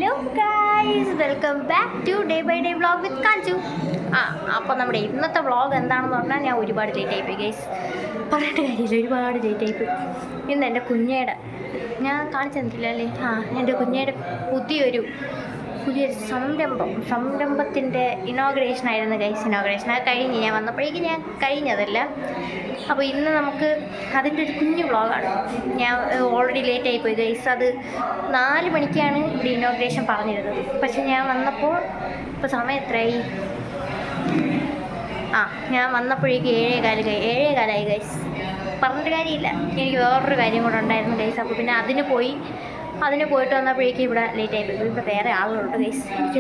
Hello guys, welcome back to day by day vlog with Kanchu. അപ്പോൾ നമ്മുടെ ഇന്നത്തെ vlog എന്താണെന്ന് പറഞ്ഞാൽ ഞാൻ ഒരുപാട് ലേറ്റ് ആയിപ്പോയി ഗൈസ്. പറഞ്ഞിട്ട് കാര്യമില്ല, ഒരുപാട് ലേറ്റ് ആയിപ്പോയി. ഇന്ന് എൻ്റെ കുഞ്ഞയുടെ ഞാൻ കാണിച്ചെന്നില്ല അല്ലേ, എൻ്റെ കുഞ്ഞയുടെ പുതിയൊരു സംരംഭത്തിൻ്റെ ഇനോഗ്രേഷൻ ആയിരുന്നു ഗൈസ്. ഇനോഗ്രേഷൻ അത് കഴിഞ്ഞ് ഞാൻ വന്നപ്പോഴേക്കും ഞാൻ കഴിഞ്ഞതല്ല. അപ്പോൾ ഇന്ന് നമുക്ക് അതിൻ്റെ ഒരു കുഞ്ഞു വ്ളോഗാണ്. ഞാൻ ഓൾറെഡി ലേറ്റ് ആയിപ്പോയി ഗൈസ്. അത് 4 മണിക്കാണ് ഇവിടെ ഇനോഗ്രേഷൻ പറഞ്ഞിരുന്നത്. പക്ഷെ ഞാൻ വന്നപ്പോൾ ഇപ്പോൾ സമയം എത്രയായി? ഞാൻ വന്നപ്പോഴേക്കും 7:15 ഗൈസ്. പറഞ്ഞിട്ട് കാര്യമില്ല, എനിക്ക് വേറൊരു കാര്യം കൂടെ ഉണ്ടായിരുന്നു ഗൈസ്. അപ്പോൾ പിന്നെ അതിന് പോയിട്ട് വന്നപ്പോഴേക്കും ഇവിടെ ലേറ്റ് ആയിപ്പോയി. ഇപ്പോൾ വേറെ ആളുകളുണ്ട് ഗൈസ്. എനിക്ക്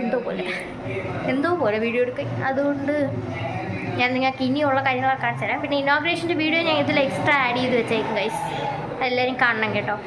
എന്തോ പോലെ വീഡിയോ എടുക്കാൻ. അതുകൊണ്ട് ഞാൻ നിങ്ങൾക്ക് ഇനിയുള്ള കാര്യങ്ങളൊക്കെ കാണിച്ചു തരാം. പിന്നെ ഇനോഗ്രേഷൻ്റെ വീഡിയോ ഞാൻ ഇതിൽ എക്സ്ട്രാ ആഡ് ചെയ്ത് വെച്ചേക്കും ഗൈസ്. എല്ലാവരും കാണണം കേട്ടോ.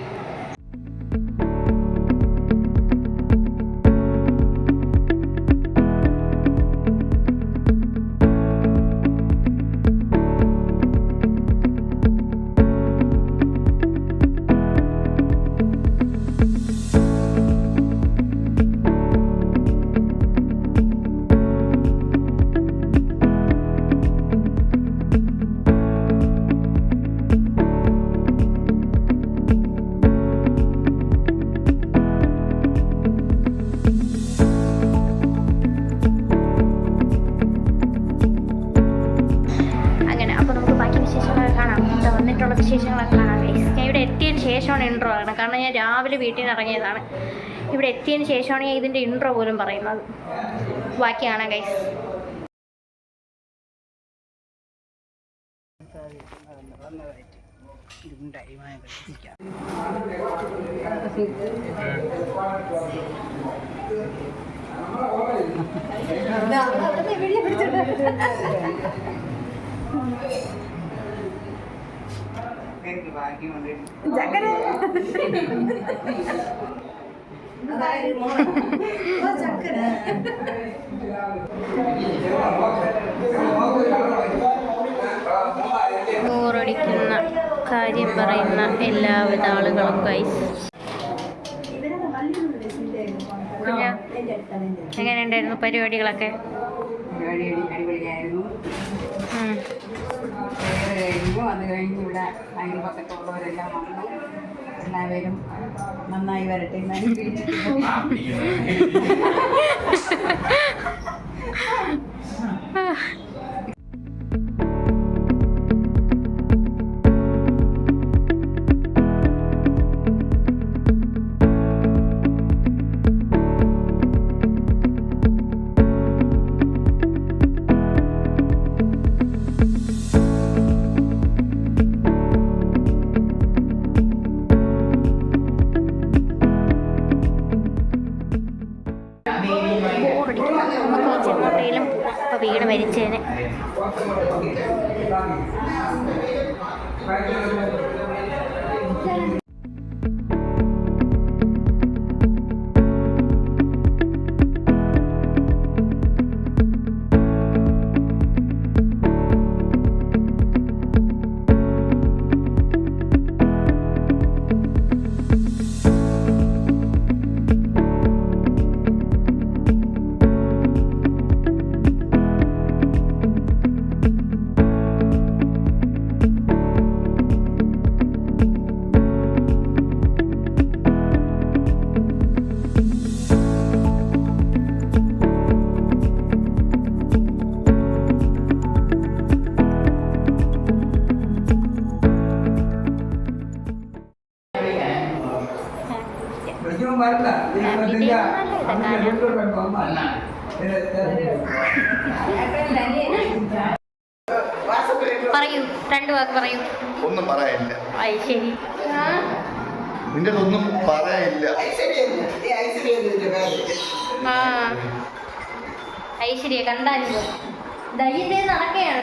വിശേഷങ്ങളൊക്കെ കാണാം ഗൈസ്. ഞാൻ ഇവിടെ എത്തിയതിന് ശേഷമാണ് ഇൻട്രോ ആകണം. കാരണം ഞാൻ രാവിലെ വീട്ടിൽ നിന്ന് ഇറങ്ങിയതാണ്. ഇവിടെ എത്തിയതിന് ശേഷമാണ് ഞാൻ ഇതിൻ്റെ ഇൻട്രോ പോലും പറയുന്നത്. ബാക്കി കാണാം ഗൈസ്. ബോറടിക്കുന്ന കാര്യം പറയുന്ന എല്ലാവിധ ആളുകളും ഗൈസ്. എങ്ങനെയുണ്ടായിരുന്നു പരിപാടികളൊക്കെ? അത് കഴിഞ്ഞ് ഇവിടെ അയൽപക്കത്തുള്ളവരെല്ലാം വന്നു. എല്ലാവരും നന്നായി വരട്ടെ. ചെങ്ങോട്ടയിലും ഇപ്പോൾ വീട് മരിച്ചേനെ. പറയൂ, 2 വാക്ക് പറയൂ. ഒന്നും പറയാനില്ല. ശരി, നിന്റെ ഒന്നും പറയാനില്ല. ഐശ്വര്യ കണ്ടാലും ധൈര്യത്തെ നടക്കുകയാണ്.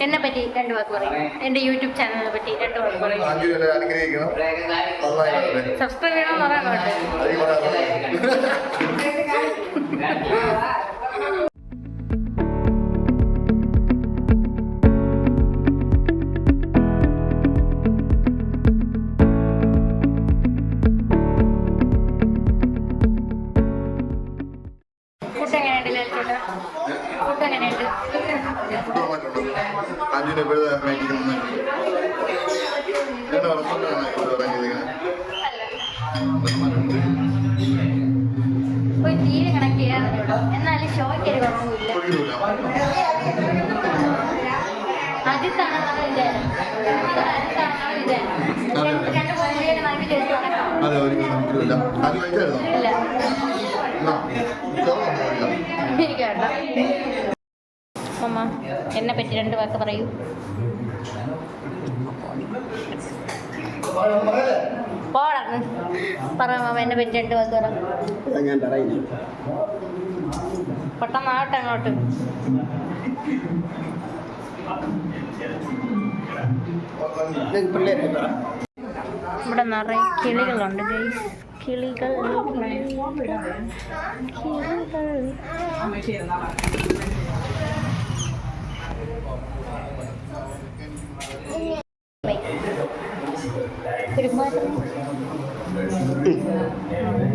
എന്നെ പറ്റി 2 വാക്ക് പറയും. എൻ്റെ യൂട്യൂബ് ചാനലിനെ പറ്റി 2 വാക്ക് പറയും. സബ്സ്ക്രൈബ് ചെയ്യണമെന്ന് പറയാനുണ്ട്. ചേട്ടാ ഫുഡ് എങ്ങനെയുണ്ട്? അഞ്ചിന് പോയി ടി വി കണക്ട് ചെയ്യാൻ എന്നാലും ഷോയ്ക്ക് ഒരു കുഴപ്പമില്ല. അജിത്താണെന്നാണ് വിചാരം. അജിത്താണെന്നാണ് വിചാരം. രണ്ട് കോഴിയുടെ നല്ല ടേസ്റ്റ് ഉണ്ടാക്കാം. അതെ ഒരിക്കലും അത് കഴിച്ചായിരുന്നോ? ഇല്ല എനിക്ക് വേണ്ട. അമ്മ എന്നെ പറ്റി 2 വാക്ക് പറയൂ. പോടാ പറയാം മാമ, എന്നെ പറ്റി 2 വാക്ക് പറ. ഞാൻ പറയുന്നു. പെട്ടെന്നാവട്ടെ അങ്ങോട്ട്. ഇവിടെ നിറയെ കിളികളുണ്ട് ഗൈസ്. കിളികൾ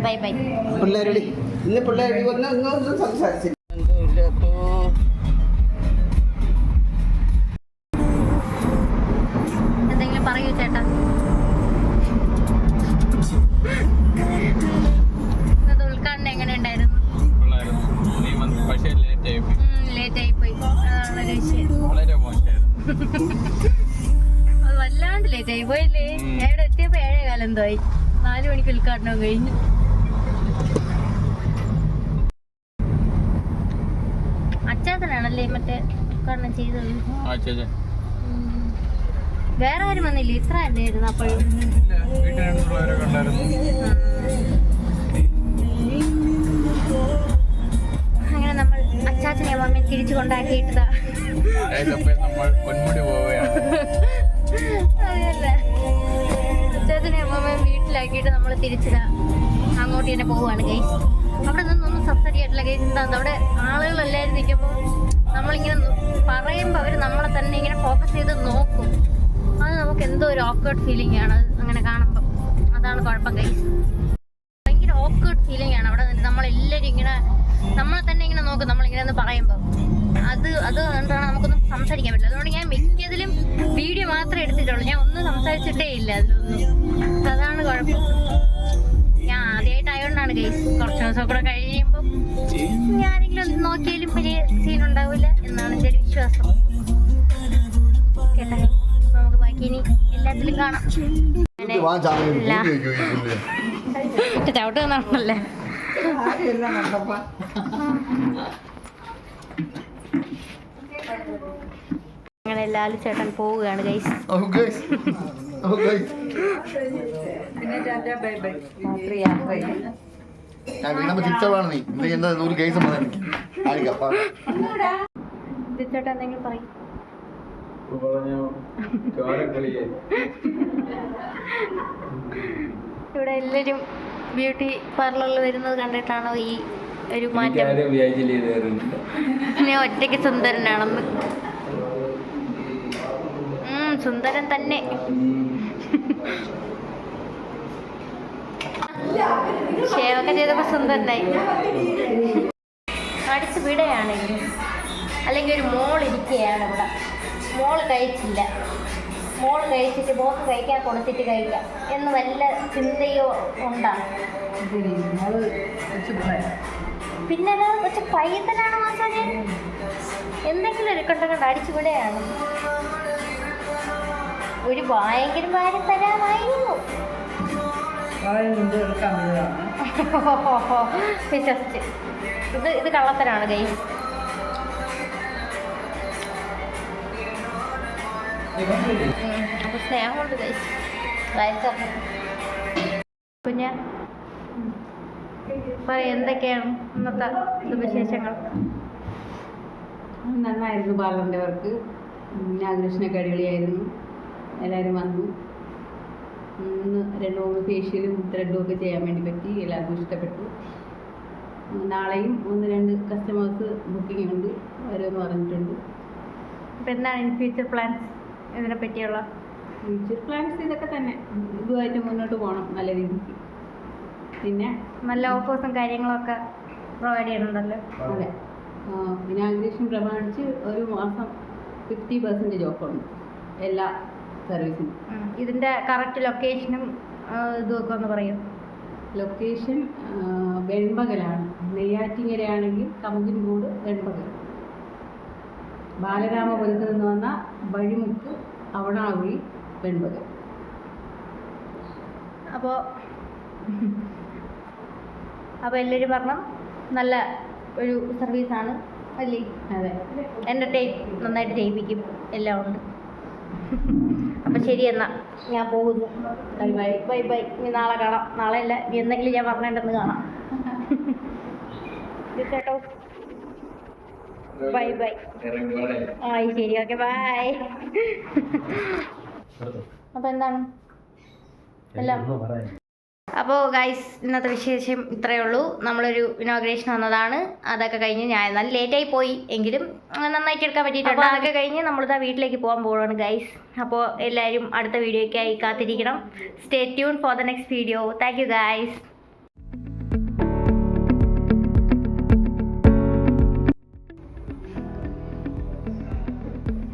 ബൈ ബൈ. പിള്ളേരോട് ഇന്ന് പിള്ളേരോട് ഒന്നും സംസാരിച്ചില്ല. എന്തെങ്കിലും പറയൂ ചേട്ടാ. ഇന്നത്തെ ഉദ്ഘാടനം എങ്ങനെ ഉണ്ടായിരുന്നു? ലേറ്റ് ആയിപ്പോയി, അതാണ് വിഷയം. അത് വല്ലാണ്ട് ലേറ്റ് ആയി പോയില്ലേ? ഞാൻ ഇവിടെ എത്തിയപ്പോ 7:15 എന്തായി. 4 മണിക്ക് ഉദ്ഘാടനം കഴിഞ്ഞു. അച്ചാത്തനാണല്ലേ മറ്റേ ഉദ്ഘാടനം ചെയ്തത്? വേറെ ആരും വന്നില്ല, ഇത്ര തന്നെയായിരുന്നു അപ്പോഴും. അങ്ങനെ നമ്മൾ അച്ചാച്ചനെ മമ്മി തിരിച്ചു കൊണ്ടാക്കിയിട്ടതാ. അതല്ല, അച്ചാച്ചനെ മമ്മി വീട്ടിലാക്കിയിട്ട് നമ്മൾ തിരിച്ചതാ അങ്ങോട്ട് തന്നെ പോവുകയാണ് ഗൈസ്. അവിടെ നിന്നൊന്നും സംസാരിക്കാട്ടില്ല ഗൈസ്. എന്താ അവിടെ ആളുകളെല്ലാവരും നിൽക്കുമ്പോൾ നമ്മളിങ്ങനെ പറയുമ്പോൾ അവർ നമ്മളെ തന്നെ ഇങ്ങനെ ഫോക്കസ് ചെയ്ത് നോക്കും. അത് നമുക്ക് എന്തോ ഒരു ഓക്വേർഡ് ഫീലിംഗ് ആണ് അങ്ങനെ കാണുമ്പോൾ. അതാണ് കുഴപ്പം ഗൈസ്. ഭയങ്കര ഓക്വേർഡ് ഫീലിംഗ് ആണ് അവിടെ നിന്ന്. നമ്മളെല്ലാവരും ഇങ്ങനെ നമ്മളെ തന്നെ ഇങ്ങനെ നോക്കും നമ്മളിങ്ങനെ ഒന്ന് പറയുമ്പോൾ. അത് എന്താണ് നമുക്കൊന്നും സംസാരിക്കാൻ പറ്റില്ല. അതുകൊണ്ട് ഞാൻ മിക്കതിലും വീഡിയോ മാത്രമേ എടുത്തിട്ടുള്ളൂ. ഞാൻ ഒന്നും സംസാരിച്ചിട്ടേ ഇല്ല അതിലൊന്നും. അതാണ് കുഴപ്പം. ഞാൻ ആദ്യമായിട്ടായതുകൊണ്ടാണ് ഗൈസ്. കുറച്ച് ദിവസം കൂടെ കഴിയുമ്പോൾ ഞാനെങ്കിലും ഒന്ന് നോക്കിയാലും വലിയ സീൻ ഉണ്ടാവില്ല എന്നാണ് എൻ്റെ ഒരു വിശ്വാസം. കേട്ടോ, നമുക്ക് ബാക്കി ഇനി എല്ലാത്തിലും കാണാം. ചവിട്ട് തന്നാണല്ലേ. അങ്ങനെ ലാലു ചേട്ടൻ പോവുകയാണ് ഗൈസ്. ചേട്ടാ എന്തെങ്കിലും പറയും. ഇവിടെ എല്ലാവരും ബ്യൂട്ടി പാർലറിൽ വരുന്നത് കണ്ടിട്ടാണോ ഈ ഒരു മാറ്റം? ഞാൻ ഒറ്റയ്ക്ക് സുന്ദരനാണെന്ന്. സുന്ദരൻ തന്നെ. ഷേവൊക്കെ ചെയ്തപ്പോൾ സുന്ദരനായി. അടിച്ച് വിടുകയാണെങ്കിൽ അല്ലെങ്കിൽ ഒരു മോൾ ഇരിക്കുകയാണ് ഇവിടെ. മോള് കഴിച്ചില്ല, മോള് കഴിച്ചിട്ട് മോക്ക് കഴിക്കാൻ കൊടുത്തിട്ട് കഴിക്കാം എന്ന് വല്ല ചിന്തയോ ഉണ്ടാണ്. പിന്നെ പക്ഷെ പൈതലാണ് മസാജ്. എന്തെങ്കിലും ഒരു കണ്ടു അടിച്ചു വിടുകയാണ്. ഒരു വായെങ്കിലും വാരി തരാമായിരുന്നു. വിശ്വസിച്ച് ഇത് കള്ളത്തരാണ് ഗൈസ്. അപ്പൊ സ്നേഹമുണ്ട് ഗൈസ്. കുഞ്ഞ പറയും എന്തൊക്കെയാണ് ഇന്നത്തെ വിശേഷങ്ങൾ? നന്നായിരുന്നു പാർലറിൻ്റെ വർക്ക്. ഇനാഗുറേഷനൊക്കെ അടിപൊളിയായിരുന്നു. എല്ലാവരും വന്നു. ഇന്ന് 2-3 ഫേഷ്യലും ത്രെഡും ഒക്കെ ചെയ്യാൻ വേണ്ടി പറ്റി. എല്ലാവർക്കും ഇഷ്ടപ്പെട്ടു. നാളെയും 1-2 കസ്റ്റമേഴ്സ് ബുക്കിംഗ് ഉണ്ട്, വരുമെന്ന് പറഞ്ഞിട്ടുണ്ട്. ഇപ്പം എന്താണ് ഫ്യൂച്ചർ പ്ലാൻസ്? ഇതിനെ പറ്റിയുള്ള ഫ്യൂച്ചർ പ്ലാൻസ് ഇതൊക്കെ തന്നെ. ഇതുമായിട്ട് മുന്നോട്ട് പോകണം നല്ല രീതിക്ക്. പിന്നെ നല്ല ഓഫേഴ്സും കാര്യങ്ങളൊക്കെ പ്രൊവൈഡ് ചെയ്യുന്നുണ്ടല്ലോ. അതെ, ഇനാഗ്രേഷൻ പ്രമാണിച്ച് ഒരു മാസം 50% ഓഫുണ്ട് എല്ലാ സർവീസിനും. ഇതിൻ്റെ കറക്റ്റ് ലൊക്കേഷനും ഇതുമൊക്കെ ഒന്ന് പറയും. ലൊക്കേഷൻ വെൺപകലാണ്. നെയ്യാറ്റിങ്ങരയാണെങ്കിൽ കമുകിൻകൂട് വെൺപകൽ. ബാലരാമപുരത്ത് നിന്ന് വന്ന വഴിമുക്ക് അവണാകുഴി വെൺപകൽ. അപ്പോൾ എല്ലാവരും പറഞ്ഞു നല്ല ഒരു സർവീസാണ് അല്ലേ? അതെ, എൻ്റർടൈൻ നന്നായിട്ട് ചെയ്യിപ്പിക്കും, എല്ലാം ഉണ്ട്. അപ്പം ശരി, എന്നാൽ ഞാൻ പോകുന്നു. Bye bye. Bye bye. ഇനി നാളെ കാണാം. നാളെ അല്ല, ഇനി എന്തെങ്കിലും ഞാൻ പറഞ്ഞിട്ടുണ്ടെന്ന് കാണാം. കേട്ടോ, ബൈ ബൈ. ആ ശരി, ഓക്കെ, ബൈ. അപ്പോൾ എന്താണ് എല്ലാം. അപ്പോൾ ഗൈസ്, ഇന്നത്തെ വിശേഷം ഇത്രയേ ഉള്ളൂ. നമ്മളൊരു ഇനോഗ്രേഷൻ വന്നതാണ്, അതൊക്കെ കഴിഞ്ഞ് ഞാൻ എന്നാൽ ലേറ്റായി പോയി എങ്കിലും നന്നായിട്ട് എടുക്കാൻ പറ്റിയിട്ടുണ്ട്. അതൊക്കെ കഴിഞ്ഞ് നമ്മളിതാ വീട്ടിലേക്ക് പോകാൻ പോവുകയാണ് ഗൈസ്. അപ്പോൾ എല്ലാവരും അടുത്ത വീഡിയോയ്ക്കായി കാത്തിരിക്കണം. Stay tune for the next video. Thank you guys.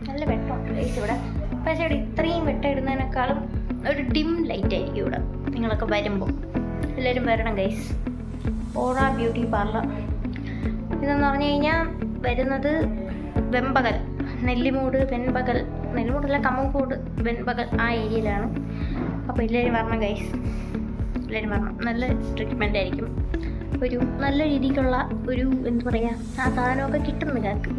നല്ല വെട്ടമുണ്ട് ഗൈസ് ഇവിടെ. പക്ഷേ ഇവിടെ ഇത്രയും വെട്ടം ഇടുന്നതിനേക്കാളും ഒരു ഡിം ലൈറ്റ് ആയിരിക്കും ഇവിടെ. നിങ്ങളൊക്കെ വരുമ്പോൾ എല്ലാവരും വരണം ഗൈസ്. ഓറ ബ്യൂട്ടി പാർലർ ഇതെന്ന് പറഞ്ഞു കഴിഞ്ഞാൽ വരുന്നത് വെൺപകൽ, നെല്ലിമൂട് വെൺപകൽ, നെല്ലിമൂടല്ല കമ്മങ്കോട് വെൺപകൽ, ആ ഏരിയയിലാണ്. അപ്പോൾ എല്ലാവരും വരണം ഗൈസ്, എല്ലാവരും വരണം. നല്ല ട്രീറ്റ്മെൻ്റ് ആയിരിക്കും. ഒരു നല്ല രീതിക്കുള്ള ഒരു എന്താ പറയുക, ആ സാധനമൊക്കെ കിട്ടും നിങ്ങൾക്ക്.